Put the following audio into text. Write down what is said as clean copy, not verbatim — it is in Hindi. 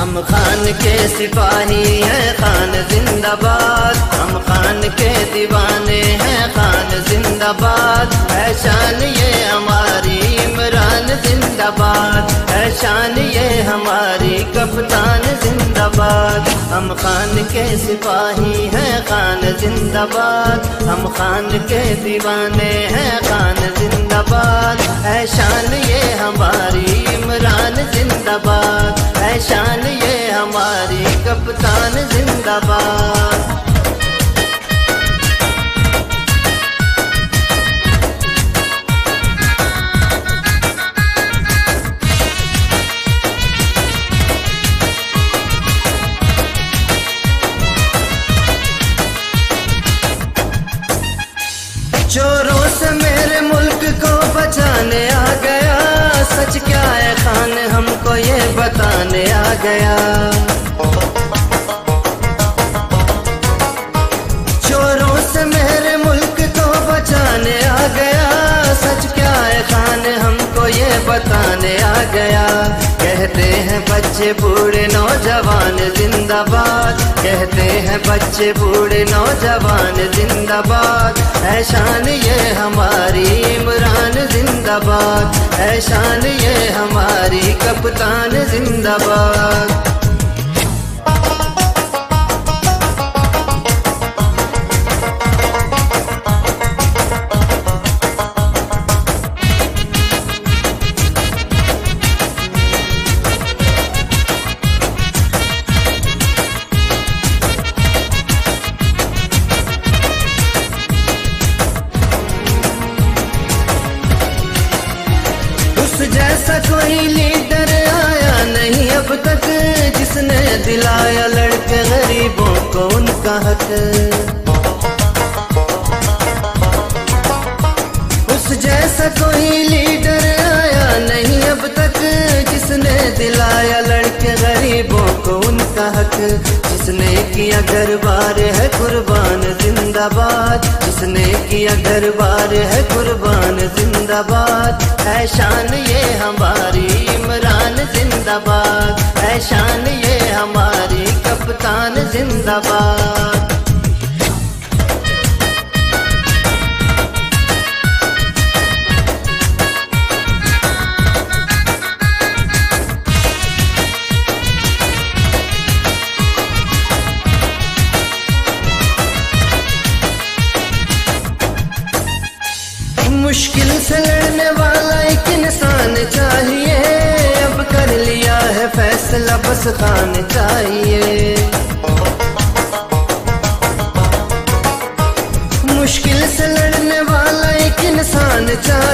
हम खान के सिपाही हैं, खान जिंदाबाद। हम खान के दीवाने हैं, खान जिंदाबाद। है शान ये हमारी इमरान जिंदाबाद, है शान ये हमारी कप्तान जिंदाबाद। हम खान के सिपाही हैं, खान जिंदाबाद। हम खान के दीवाने हैं, खान जिंदाबाद। है शान ये हमारी इमरान जिंदाबाद, है शान ये हमारी कप्तान जिंदाबाद। चोरों से मेरे मुल्क को बचाने आ गया, सच क्या है खान हमको ये बताने आ गया। चोरों से मेरे मुल्क को बचाने आ गया, सच क्या है खान हमको ये बताने आ गया। कहते हैं बच्चे बूढ़े नौजवान जिंदाबाद, कहते हैं बच्चे बूढ़े नौजवान जिंदाबाद। है शान ये हमारी इमरान जिंदाबाद, है शान ये हमारी कप्तान जिंदाबाद। जैसा कोई लीडर आया नहीं अब तक, जिसने दिलाया लड़के गरीबों को उनका हक। उस जैसा कोई लीडर आया नहीं अब तक, जिसने दिलाया लड़के गरीबों को उनका हक। जिसने किया घर बार है कुर्बान जिंदाबाद, जिसने किया घर बार है कुर्बान जिंदाबाद। है शान ये हमारी इमरान जिंदाबाद, है शान ये हमारी कप्तान जिंदाबाद। मुश्किल से लड़ने वाला एक इंसान चाहिए, अब कर लिया है फैसला बस खान चाहिए। मुश्किल से लड़ने वाला एक इंसान चाहिए।